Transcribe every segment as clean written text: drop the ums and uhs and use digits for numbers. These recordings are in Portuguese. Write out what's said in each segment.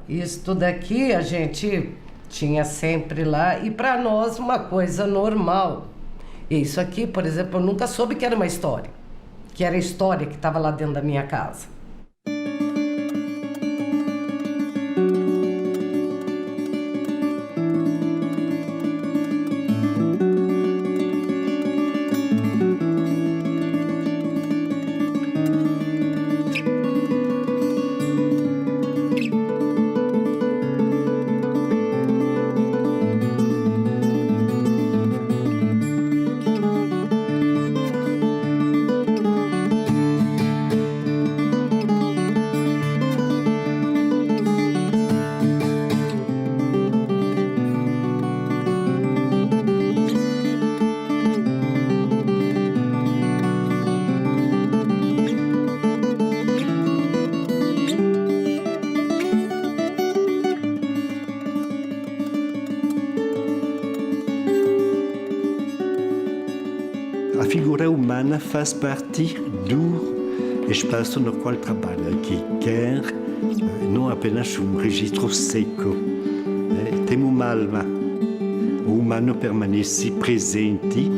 Isso daqui a gente tinha sempre lá e para nós uma coisa normal. E isso aqui, por exemplo, eu nunca soube que era uma história, que era a história que estava lá dentro da minha casa. A figura humana faz parte do espaço no qual trabalha, que quer não apenas registro seco. Tem uma alma. O humano permanece presente.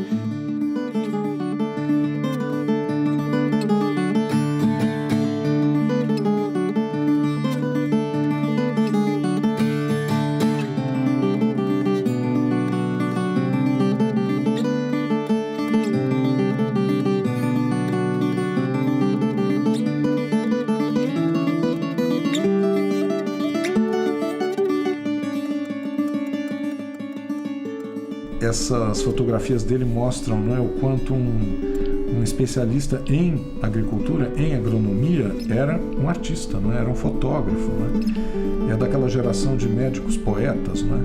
Essas fotografias dele mostram, não é, o quanto um especialista em agricultura, em agronomia, era um artista, não é? Era um fotógrafo. Não é? É daquela geração de médicos poetas, não é?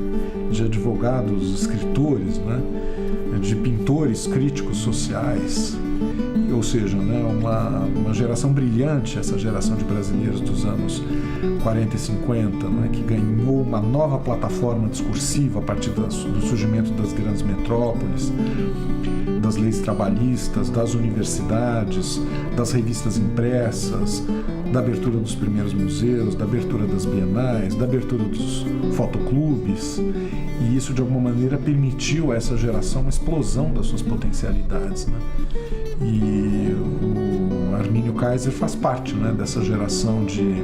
De advogados, escritores, não é? De pintores críticos sociais. Ou seja, né, uma geração brilhante, essa geração de brasileiros dos anos 40 e 50, né, que ganhou uma nova plataforma discursiva a partir do surgimento das grandes metrópoles, das leis trabalhistas, das universidades, das revistas impressas, da abertura dos primeiros museus, da abertura das bienais, da abertura dos fotoclubes. E isso, de alguma maneira, permitiu a essa geração uma explosão das suas potencialidades, né? E o Armínio Keiser faz parte, né, dessa geração de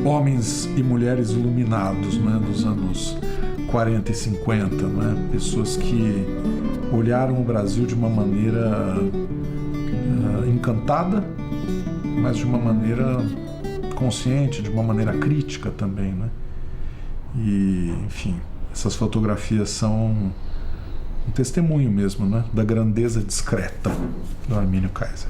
homens e mulheres iluminados, né, dos anos 40 e 50, né, pessoas que olharam o Brasil de uma maneira encantada, mas de uma maneira consciente, de uma maneira crítica também, né? E, enfim, essas fotografias são um testemunho mesmo, né, da grandeza discreta do Armínio Keiser.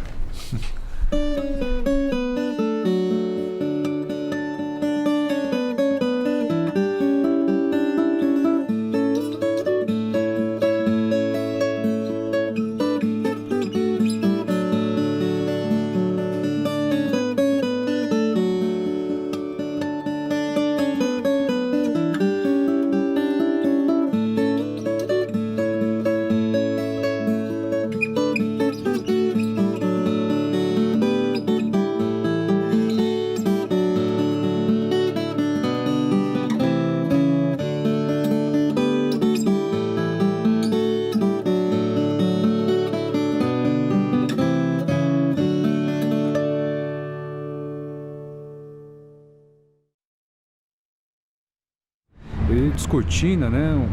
Ele descortina, né,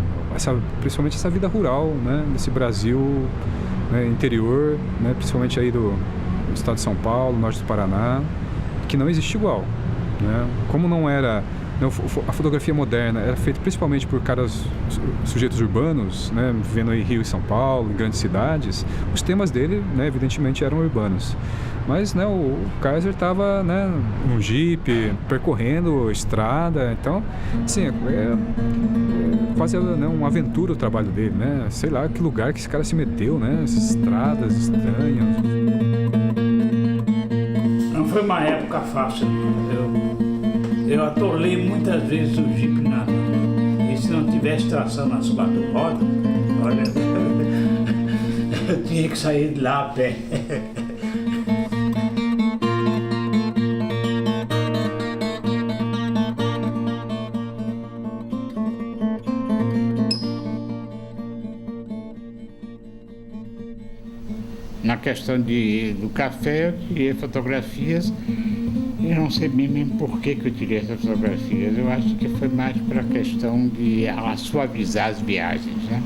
principalmente essa vida rural, né, desse Brasil, né, interior, né, principalmente aí do estado de São Paulo, norte do Paraná, que não existe igual, né? Como não era, né, a fotografia moderna era feita principalmente por sujeitos urbanos, né, vivendo em Rio e São Paulo, em grandes cidades, os temas dele, né, evidentemente eram urbanos. Mas, né, o Keiser estava, né, num jipe, percorrendo estrada, então, assim, é quase, né, uma aventura o trabalho dele, né? Sei lá que lugar que esse cara se meteu, né? Essas estradas estranhas. Não foi uma época fácil, eu atolei muitas vezes o jipe e se não tivesse tração nas quatro rodas, olha, eu tinha que sair de lá a pé. questão do café, eu tirei fotografias. Eu não sei bem por que eu tirei essas fotografias. Eu acho que foi mais para a questão de suavizar as viagens, né?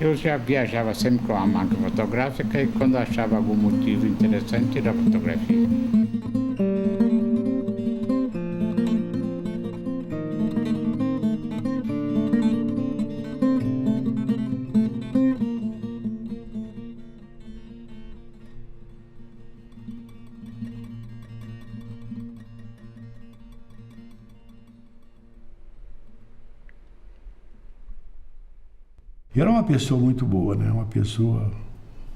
Eu já viajava sempre com a máquina fotográfica e quando achava algum motivo interessante, tirava fotografia. E era uma pessoa muito boa, né? Uma pessoa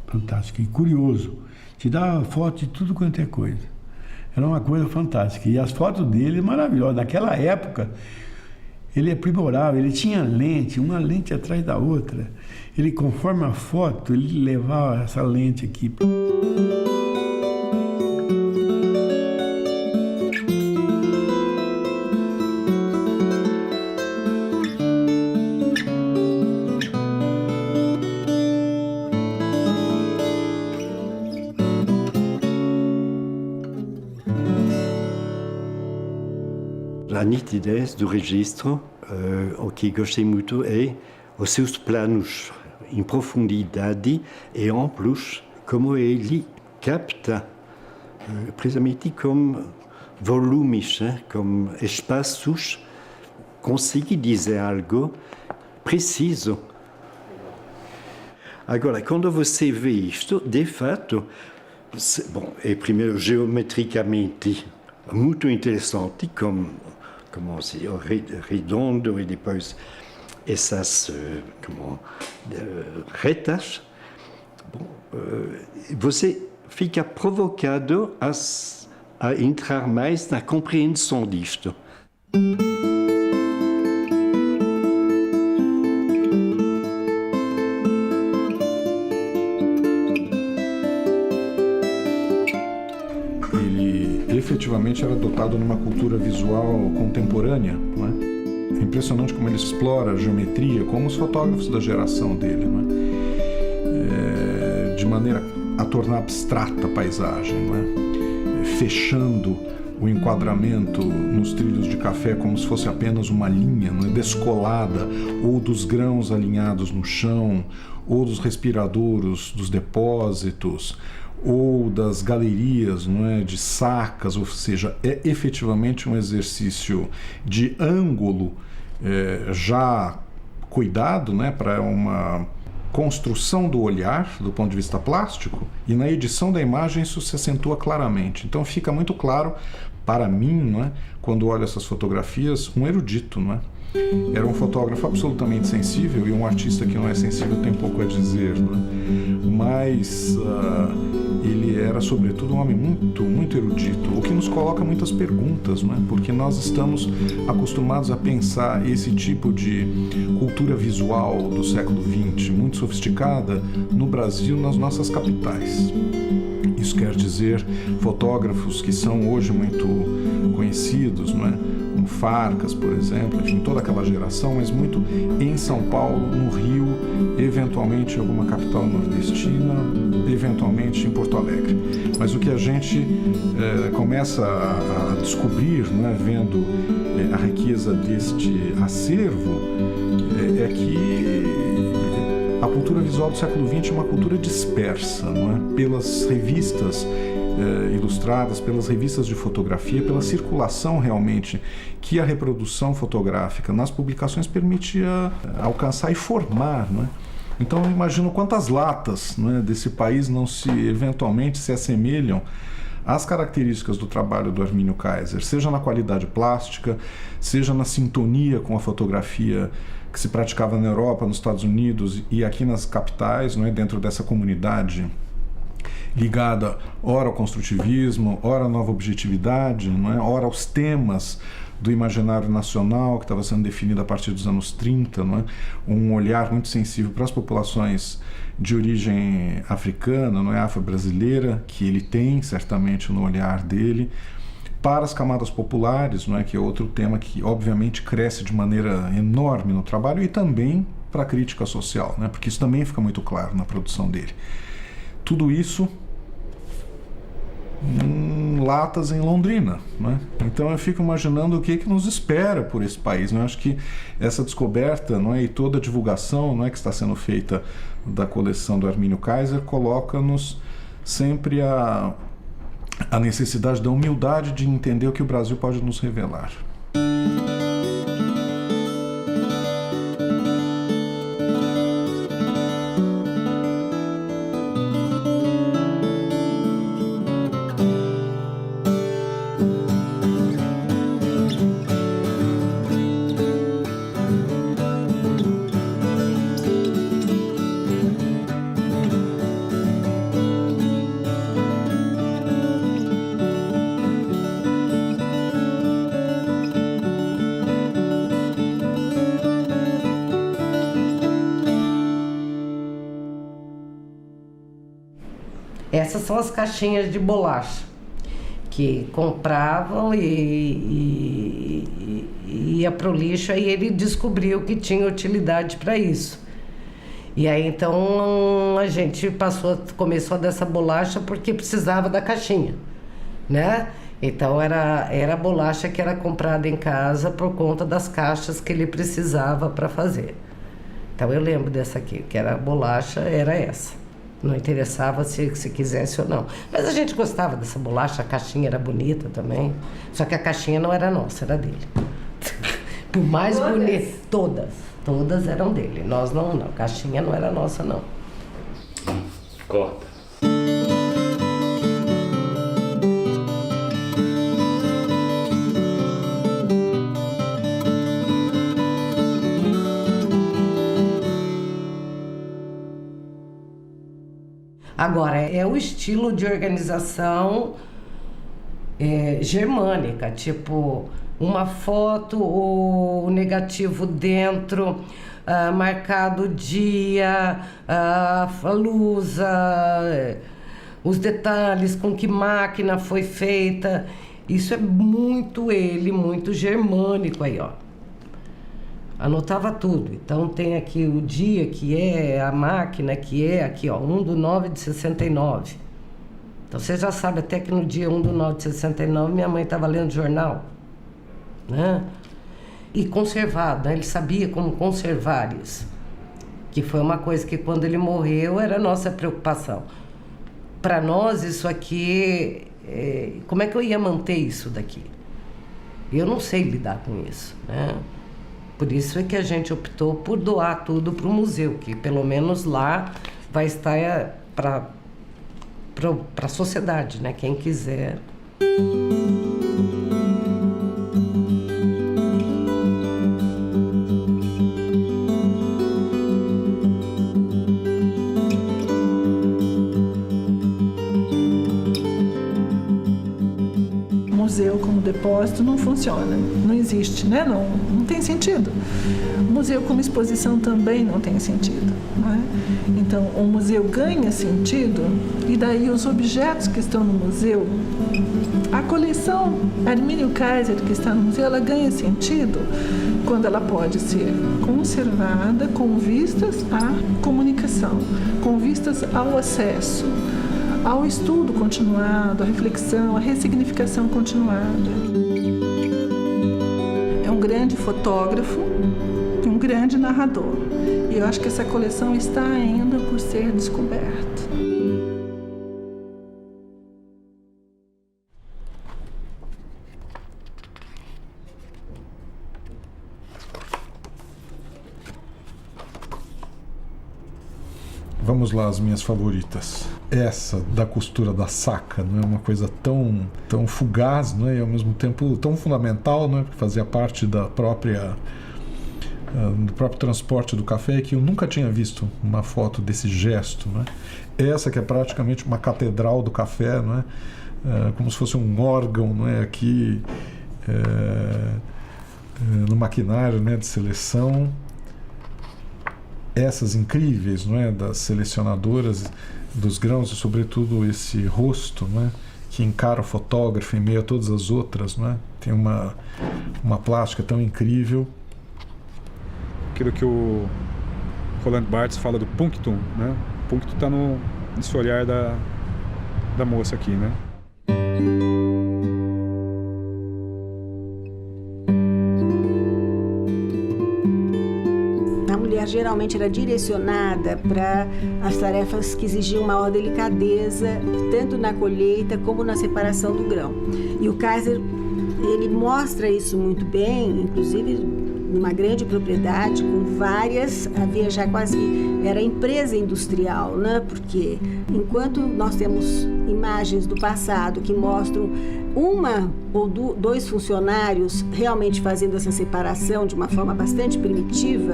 fantástica e curioso. Te dava foto de tudo quanto é coisa. Era uma coisa fantástica. E as fotos dele maravilhosas. Naquela época, ele aprimorava, ele tinha lente, uma lente atrás da outra. Ele, conforme a foto, ele levava essa lente aqui. A nitidez do registro, o que gostei muito é os seus planos em profundidade e amplos, como ele capta, precisamente como volumes, como espaços, consegue dizer algo preciso. Agora, quando você vê isto, de fato, é primeiro geometricamente muito interessante, como redondo e depois essas retas. Você fica provocado a entrar mais na compreensão disto. Efetivamente era dotado numa cultura visual contemporânea, não é? É impressionante como ele explora a geometria, como os fotógrafos da geração dele, não é? De maneira a tornar abstrata a paisagem, não é? Fechando o enquadramento nos trilhos de café como se fosse apenas uma linha, não é? Descolada, ou dos grãos alinhados no chão, ou dos respiradouros dos depósitos, ou das galerias, não é, de sacas, ou seja, é efetivamente um exercício de ângulo já cuidado, né, para uma construção do olhar do ponto de vista plástico, e na edição da imagem isso se acentua claramente. Então fica muito claro para mim, não é, quando olho essas fotografias, um erudito, não é? Era um fotógrafo absolutamente sensível, e um artista que não é sensível tem pouco a dizer, né? Mas ele era sobretudo um homem muito, muito erudito, o que nos coloca muitas perguntas, né? Porque nós estamos acostumados a pensar esse tipo de cultura visual do século XX, muito sofisticada, no Brasil, nas nossas capitais. Isso quer dizer fotógrafos que são hoje muito conhecidos, não é? Como Farcas, por exemplo, enfim, toda aquela geração, mas muito em São Paulo, no Rio, eventualmente em alguma capital nordestina, eventualmente em Porto Alegre. Mas o que a gente começa a descobrir, não é? Vendo a riqueza deste acervo, é que a cultura visual do século XX é uma cultura dispersa, não é? Pelas revistas ilustradas, pelas revistas de fotografia, pela circulação realmente que a reprodução fotográfica nas publicações permitia alcançar e formar, não é? Então eu imagino quantas latas, não é, desse país não se eventualmente se assemelham às características do trabalho do Arminio Kaiser, seja na qualidade plástica, seja na sintonia com a fotografia que se praticava na Europa, nos Estados Unidos e aqui nas capitais, não é, dentro dessa comunidade ligada ora ao construtivismo, ora à nova objetividade, não é? Ora aos temas do imaginário nacional que estava sendo definido a partir dos anos 30, não é? Um olhar muito sensível para as populações de origem africana, não é, afro-brasileira, que ele tem certamente no olhar dele, para as camadas populares, não é, que é outro tema que obviamente cresce de maneira enorme no trabalho, e também para a crítica social, né, porque isso também fica muito claro na produção dele. tudo isso latas em Londrina, né? Então eu fico imaginando o que nos espera por esse país, né? Eu acho que essa descoberta, não é, e toda a divulgação, não é, que está sendo feita da coleção do Armínio Kaiser, coloca-nos sempre a necessidade da humildade de entender o que o Brasil pode nos revelar. Essas são as caixinhas de bolacha que compravam e ia para o lixo, aí ele descobriu que tinha utilidade para isso. E aí então a gente começou dessa bolacha porque precisava da caixinha, né? Então era a bolacha que era comprada em casa por conta das caixas que ele precisava para fazer. Então eu lembro dessa aqui, que era a bolacha, era essa. Não interessava se quisesse ou não. Mas a gente gostava dessa bolacha, a caixinha era bonita também. Só que a caixinha não era nossa, era dele. Por mais bonita. Todas eram dele. Nós não. A caixinha não era nossa, não. Corta. Agora, é o estilo de organização germânica, tipo uma foto, o negativo dentro, marcado o dia, a luz, os detalhes, com que máquina foi feita. Isso é muito muito germânico aí, ó. Anotava tudo. Então tem aqui o dia que é, a máquina que é, aqui ó, 1/9/69. Então você já sabe até que no dia 1/9/69 minha mãe estava lendo jornal, né? E conservado, né? Ele sabia como conservar isso. Que foi uma coisa que quando ele morreu era a nossa preocupação. Para nós isso aqui, como é que eu ia manter isso daqui? Eu não sei lidar com isso, né? Por isso é que a gente optou por doar tudo para o museu, que pelo menos lá vai estar para a sociedade, né? Quem quiser. Museu como depósito não funciona, não existe, né? Não tem sentido. O museu como exposição também não tem sentido, não é? Então, o museu ganha sentido e daí os objetos que estão no museu, a coleção Armínio Kaiser que está no museu, ela ganha sentido quando ela pode ser conservada com vistas à comunicação, com vistas ao acesso, ao estudo continuado, à reflexão, à ressignificação continuada. É um grande fotógrafo e um grande narrador. E eu acho que essa coleção está ainda por ser descoberta. Vamos lá, as minhas favoritas. Essa da costura da saca, não é uma coisa tão fugaz, não é? E ao mesmo tempo tão fundamental, não é? Porque fazia parte do próprio transporte do café, que eu nunca tinha visto uma foto desse gesto, não é? Essa que é praticamente uma catedral do café, não é? Como se fosse um órgão, não é? Aqui no maquinário, né, de seleção. Essas incríveis, não é, das selecionadoras dos grãos e sobretudo esse rosto, não é, que encara o fotógrafo em meio a todas as outras, não é? Tem uma plástica tão incrível. Aquilo que o Roland Barthes fala do punctum, né? O punctum está desse olhar da moça aqui, né? A mulher geralmente era direcionada para as tarefas que exigiam maior delicadeza, tanto na colheita como na separação do grão. E o Kaiser, ele mostra isso muito bem, inclusive numa grande propriedade com várias, havia já quase, era empresa industrial, né? Porque enquanto nós temos imagens do passado que mostram uma ou dois funcionários realmente fazendo essa separação de uma forma bastante primitiva,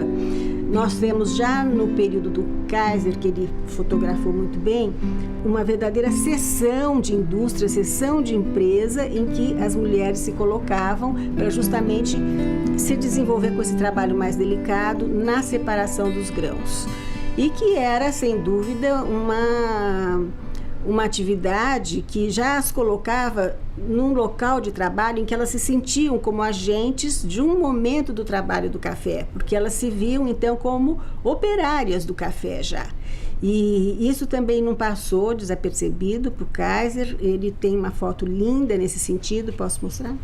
nós temos já no período do Kaiser, que ele fotografou muito bem, uma verdadeira seção de indústria, seção de empresa em que as mulheres se colocavam para justamente se desenvolver com esse trabalho mais delicado na separação dos grãos. E que era, sem dúvida, uma atividade que já as colocava num local de trabalho em que elas se sentiam como agentes de um momento do trabalho do café, porque elas se viam então como operárias do café já. E isso também não passou desapercebido para o Kaiser. Ele tem uma foto linda nesse sentido, posso mostrar?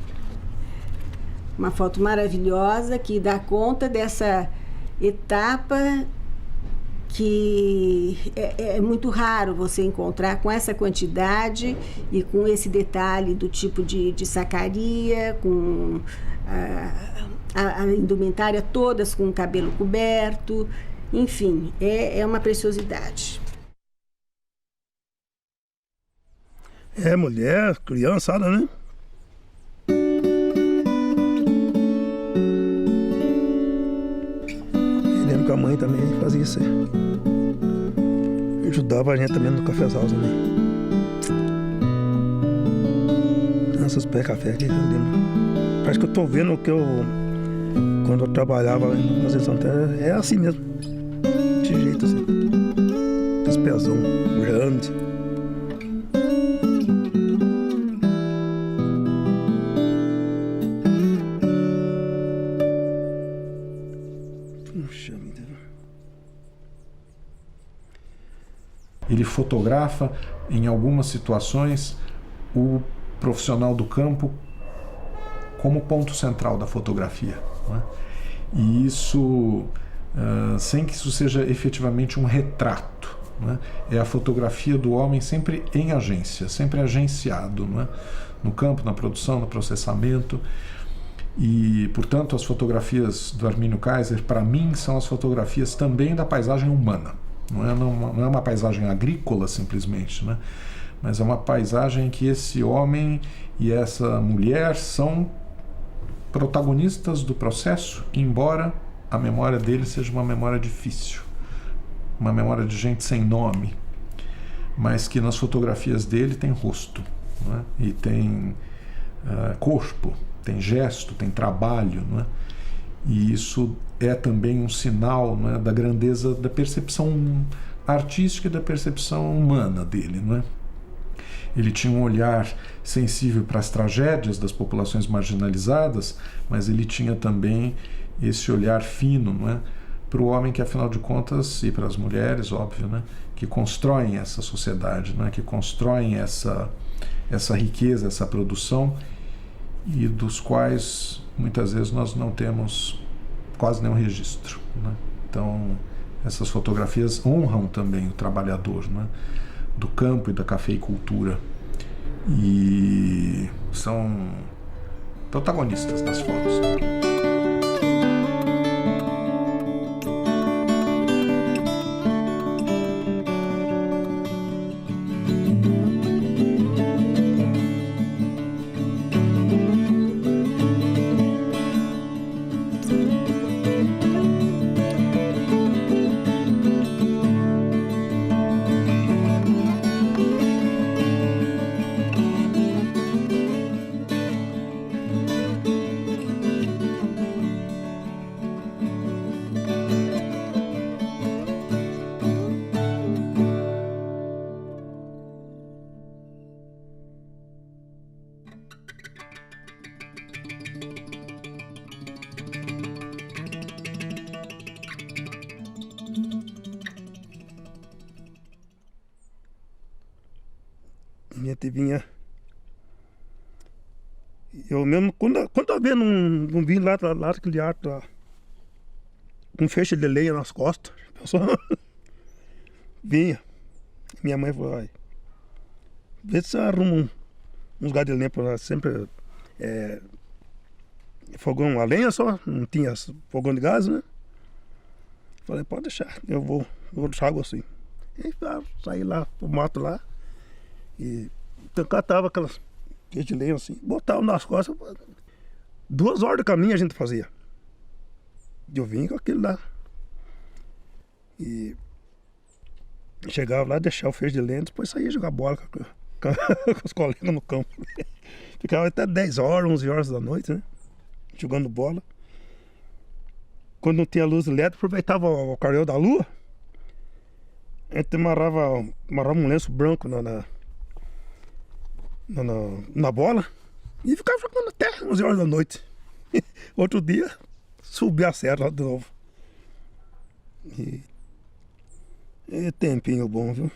Uma foto maravilhosa que dá conta dessa etapa que é muito raro você encontrar com essa quantidade e com esse detalhe do tipo de sacaria, com a indumentária todas com o cabelo coberto, enfim, é uma preciosidade. Mulher, criançada, né? Eu lembro que a mãe também fazia isso aí. Ajudava a gente também no cafezal também. Essas pés café aqui, eu lembro. Parece que eu tô vendo o que quando eu trabalhava na Fazenda Santana, é assim mesmo. Desse jeito assim. Esse pezão grande. Puxa vida. Ele fotografa, em algumas situações, o profissional do campo como ponto central da fotografia, né? E isso, sem que isso seja efetivamente um retrato, né? É a fotografia do homem sempre em agência, sempre agenciado, né? No campo, na produção, no processamento. E, portanto, as fotografias do Armínio Kaiser, para mim, são as fotografias também da paisagem humana. Não é uma paisagem agrícola, simplesmente, né? Mas é uma paisagem em que esse homem e essa mulher são protagonistas do processo, embora a memória dele seja uma memória difícil, uma memória de gente sem nome, mas que nas fotografias dele tem rosto, né? E tem corpo, tem gesto, tem trabalho, né? E isso é também um sinal, né, da grandeza da percepção artística e da percepção humana dele, né? Ele tinha um olhar sensível para as tragédias das populações marginalizadas, mas ele tinha também esse olhar fino, né, para o homem que, afinal de contas, e para as mulheres, óbvio, né, que constroem essa sociedade, né, que constroem essa riqueza, essa produção, e dos quais muitas vezes nós não temos quase nenhum registro, né? Então, essas fotografias honram também o trabalhador, né, do campo e da cafeicultura, e são protagonistas das fotos. gente vinha. Eu mesmo, quando eu via não vi lá aquele ar lá, com feixe de lenha nas costas, eu só vinha. Minha mãe falou, ai, vê se você arruma uns galhos de lenha pra nós, sempre fogão a lenha só, não tinha fogão de gás, né? Falei, pode deixar, eu vou deixar água assim. E saí lá pro mato lá e então catava aquelas feixe de lenha assim, botava nas costas, 2 horas de caminho a gente fazia. Eu vim com aquilo lá. E chegava lá, deixava o feixe de lenha, depois saía jogar bola com os colegas no campo. Ficava até 10 horas, 11 horas da noite, né? Jogando bola. Quando não tinha luz elétrica, aproveitava o clareio da lua. A gente amarrava um lenço branco na bola e ficava jogando até 11 horas da noite. Outro dia, subi a serra lá de novo. E tempinho bom, viu?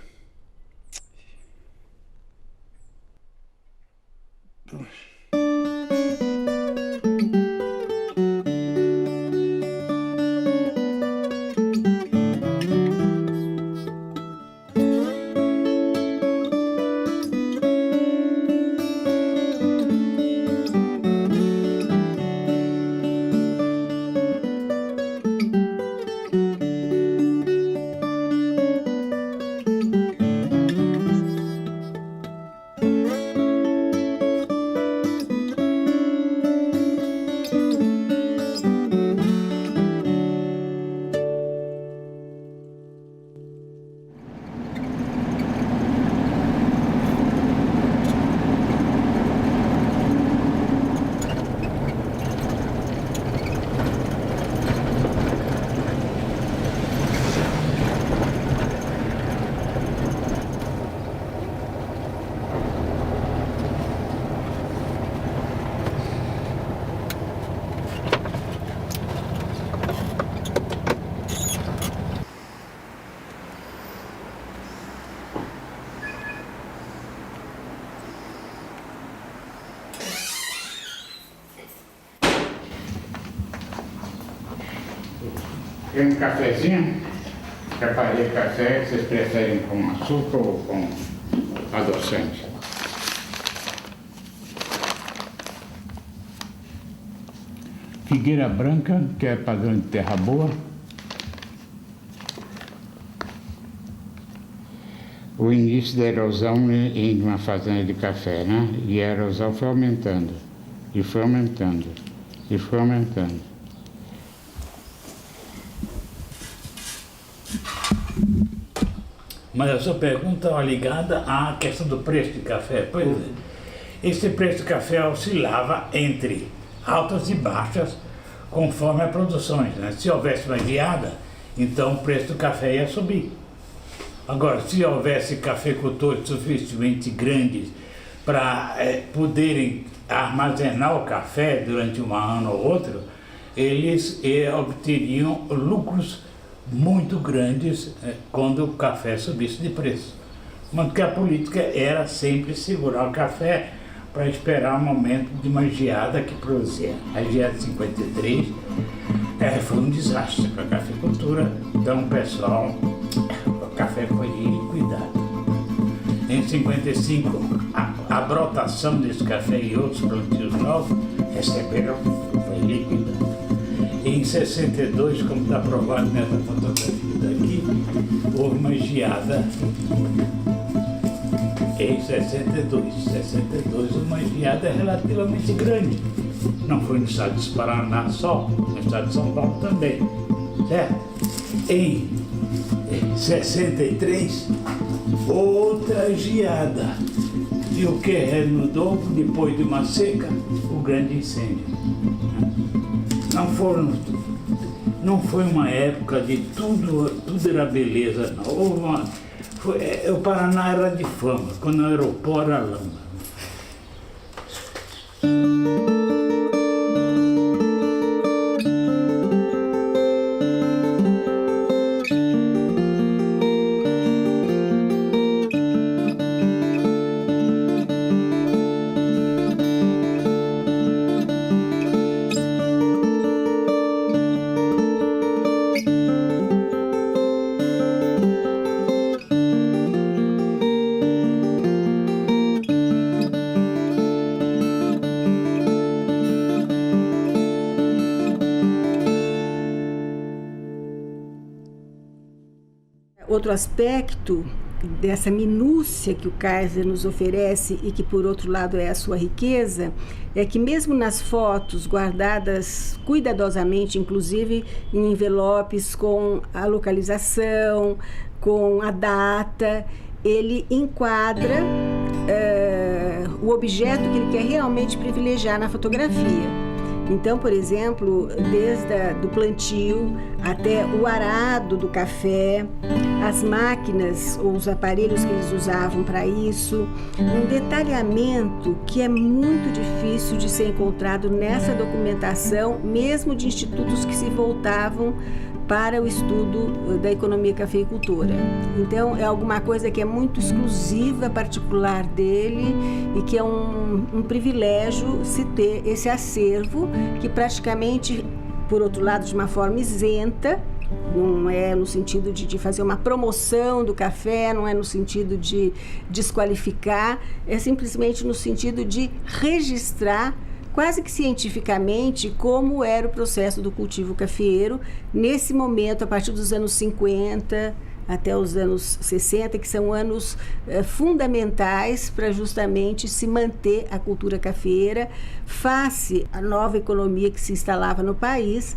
Tem um cafezinho, preparei café, vocês preferem com açúcar ou com adoçante? Figueira branca, que é padrão de terra boa. O início da erosão em uma fazenda de café, né? E a erosão foi aumentando, e foi aumentando, e foi aumentando. Mas a sua pergunta estava ligada à questão do preço de café. Pois é, esse preço de café oscilava entre altas e baixas conforme as produções, né? Se houvesse uma geada, então o preço do café ia subir. Agora, se houvesse cafeicultores suficientemente grandes para poderem armazenar o café durante um ano ou outro, eles obteriam lucros muito grandes quando o café subisse de preço. Mas que a política era sempre segurar o café para esperar o momento de uma geada que produzia. A geada de 53 foi um desastre para a cafeicultura, então o pessoal, o café foi liquidado. Em 55, a brotação desse café e outros plantios novos receberam, foi líquida. Em 62, como está provado nessa fotografia daqui, houve uma geada. Em 62, uma geada relativamente grande. Não foi no estado de Paraná só, no estado de São Paulo também, certo? Em 63, outra geada. E o que renudou depois de uma seca? O grande incêndio. Não foi uma época de tudo era beleza, não. O Paraná era de fama, quando o aeroporto era lama. Outro aspecto dessa minúcia que o Kaiser nos oferece e que, por outro lado, é a sua riqueza, é que mesmo nas fotos guardadas cuidadosamente, inclusive em envelopes com a localização, com a data, ele enquadra o objeto que ele quer realmente privilegiar na fotografia. Então, por exemplo, desde do plantio até o arado do café, as máquinas ou os aparelhos que eles usavam para isso, um detalhamento que é muito difícil de ser encontrado nessa documentação, mesmo de institutos que se voltavam para o estudo da economia cafeicultora. Então, é alguma coisa que é muito exclusiva, particular dele, e que é um privilégio se ter esse acervo que praticamente, por outro lado, de uma forma isenta, não é no sentido de fazer uma promoção do café, não é no sentido de desqualificar, é simplesmente no sentido de registrar quase que cientificamente como era o processo do cultivo cafeeiro nesse momento, a partir dos anos 50 até os anos 60, que são anos fundamentais para justamente se manter a cultura cafeeira face à nova economia que se instalava no país.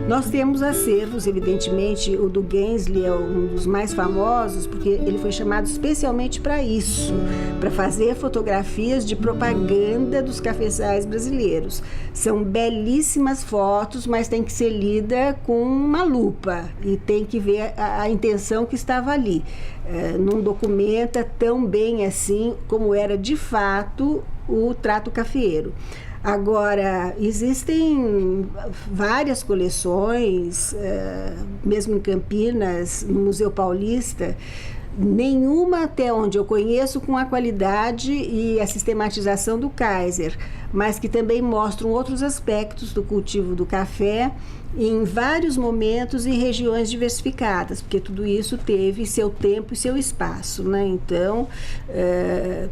Nós temos acervos, evidentemente, o do Gensler é um dos mais famosos, porque ele foi chamado especialmente para isso, para fazer fotografias de propaganda dos cafezais brasileiros. São belíssimas fotos, mas tem que ser lida com uma lupa e tem que ver a intenção que estava ali. Não documenta tão bem assim como era de fato o trato cafeeiro. Agora, existem várias coleções, mesmo em Campinas, no Museu Paulista, nenhuma até onde eu conheço com a qualidade e a sistematização do Kaiser, mas que também mostram outros aspectos do cultivo do café em vários momentos e regiões diversificadas, porque tudo isso teve seu tempo e seu espaço, né? Então,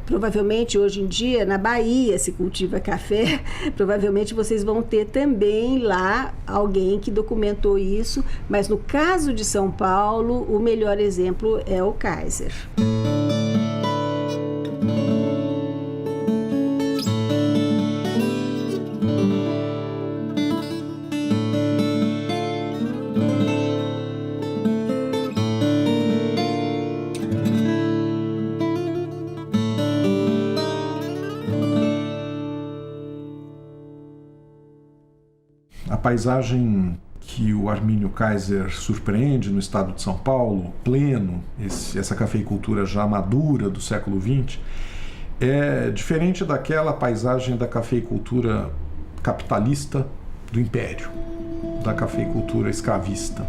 provavelmente hoje em dia na Bahia se cultiva café, provavelmente vocês vão ter também lá alguém que documentou isso, mas no caso de São Paulo, o melhor exemplo é o Kaiser. A paisagem que o Armínio Kaiser surpreende no estado de São Paulo, pleno, essa cafeicultura já madura do século XX, é diferente daquela paisagem da cafeicultura capitalista do Império, da cafeicultura escravista,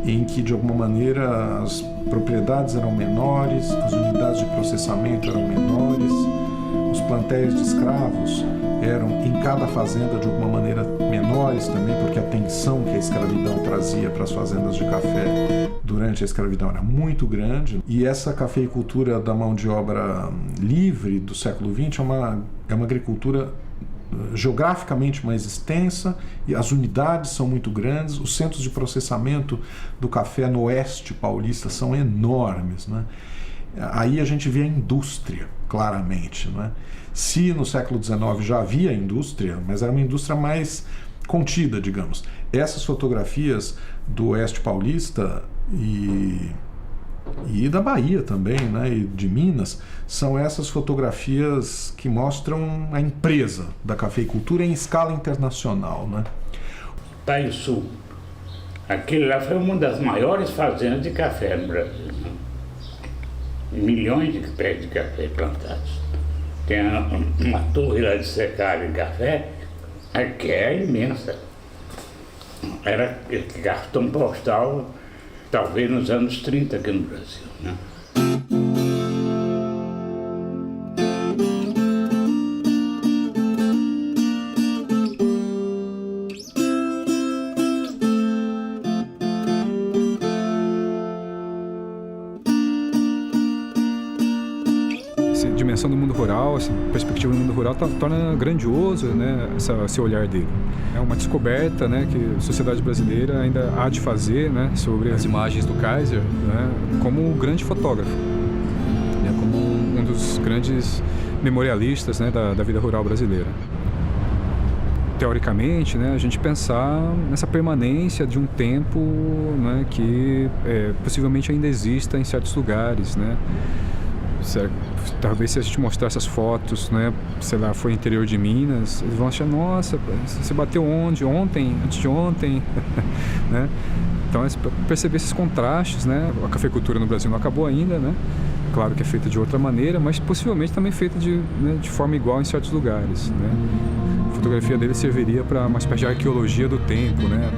em que, de alguma maneira, as propriedades eram menores, as unidades de processamento eram menores, os plantéis de escravos eram em cada fazenda de alguma maneira menores também, porque a tensão que a escravidão trazia para as fazendas de café durante a escravidão era muito grande. E essa cafeicultura da mão de obra livre do século XX é uma agricultura geograficamente mais extensa, e as unidades são muito grandes, os centros de processamento do café no oeste paulista são enormes, né? Aí a gente vê a indústria, claramente, né? Se no século XIX já havia indústria, mas era uma indústria mais contida, digamos. Essas fotografias do oeste paulista e da Bahia também, né, e de Minas, são essas fotografias que mostram a empresa da cafeicultura em escala internacional, né? Taio Sul, aquele lá foi uma das maiores fazendas de café no Brasil, né? Milhões de pés de café plantados. Tem uma torre lá de secagem de café, que é imensa. Era cartão postal, talvez nos anos 30 aqui no Brasil, né? essa dimensão do mundo rural, essa perspectiva do mundo rural torna grandioso, né, esse olhar dele. É uma descoberta, né, que a sociedade brasileira ainda há de fazer, né, sobre as imagens do Kaiser, né, como um grande fotógrafo, né, como um dos grandes memorialistas, né, da vida rural brasileira. Teoricamente, né, a gente pensar nessa permanência de um tempo, né, que possivelmente ainda exista em certos lugares, né? Talvez se a gente mostrar essas fotos, né, sei lá, foi interior de Minas, eles vão achar, nossa, você bateu onde? Ontem? Antes de ontem? Né? Então, perceber esses contrastes, né? A cafeicultura no Brasil não acabou ainda, né? Claro que é feita de outra maneira, mas possivelmente também feita de forma igual em certos lugares, né? A fotografia dele serviria para uma espécie de arqueologia do tempo, né?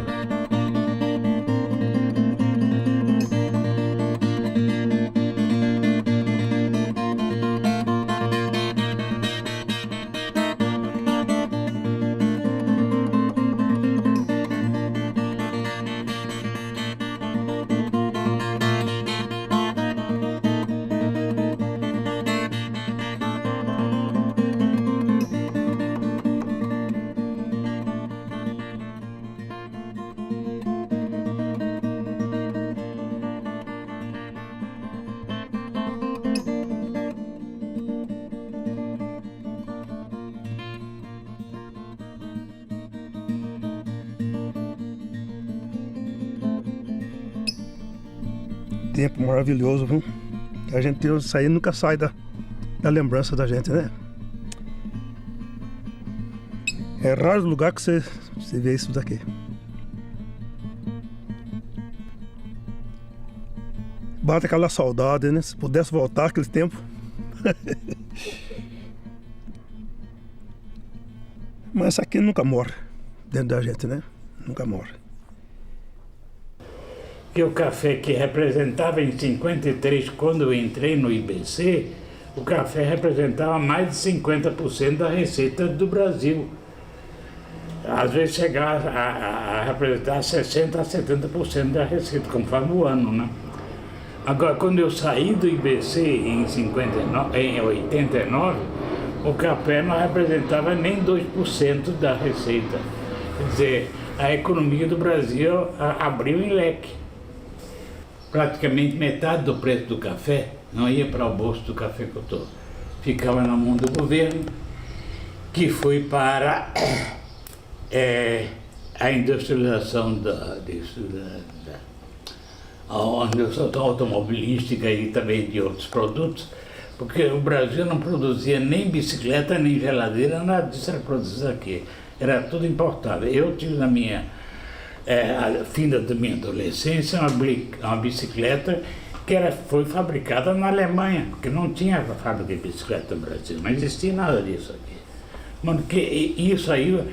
Tempo maravilhoso, viu? A gente isso aí nunca sai da lembrança da gente, né? É raro o lugar que você vê isso daqui. Bate aquela saudade, né? Se pudesse voltar aquele tempo. Mas isso aqui nunca morre dentro da gente, né? Nunca morre. Que o café que representava em 53, quando eu entrei no IBC, o café representava mais de 50% da receita do Brasil. Às vezes chegava a representar 60% a 70% da receita, conforme o ano, né? Agora, quando eu saí do IBC em 89, o café não representava nem 2% da receita. Quer dizer, a economia do Brasil abriu em leque. Praticamente metade do preço do café não ia para o bolso do cafeicultor. Ficava na mão do governo, que foi para a industrialização da automobilística e também de outros produtos, porque o Brasil não produzia nem bicicleta, nem geladeira, nada disso era produzido aqui. Era tudo importado. Eu tive na minha... fim da minha adolescência, uma bicicleta que foi fabricada na Alemanha, porque não tinha fábrica de bicicleta no Brasil, não existia nada disso aqui. Porque isso aí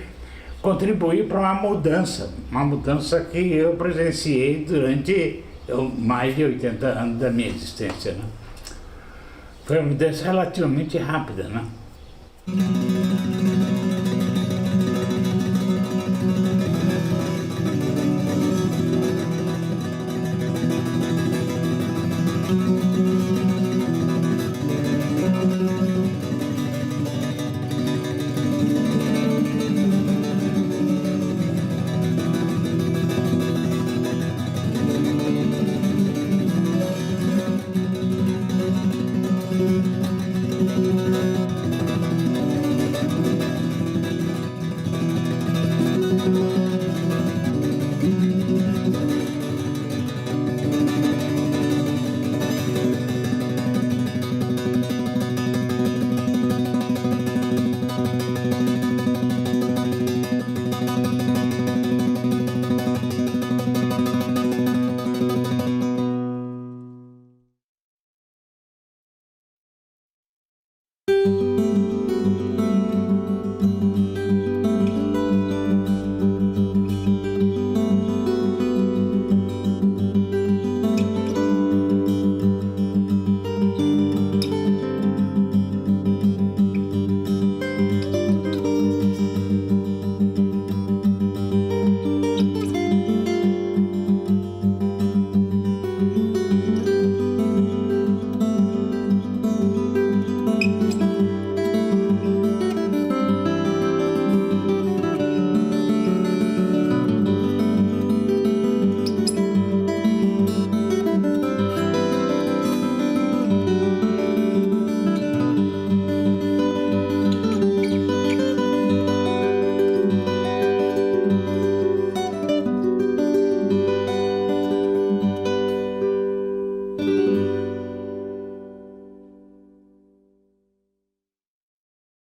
contribuiu para uma mudança que eu presenciei durante mais de 80 anos da minha existência, né? Foi uma mudança relativamente rápida, né?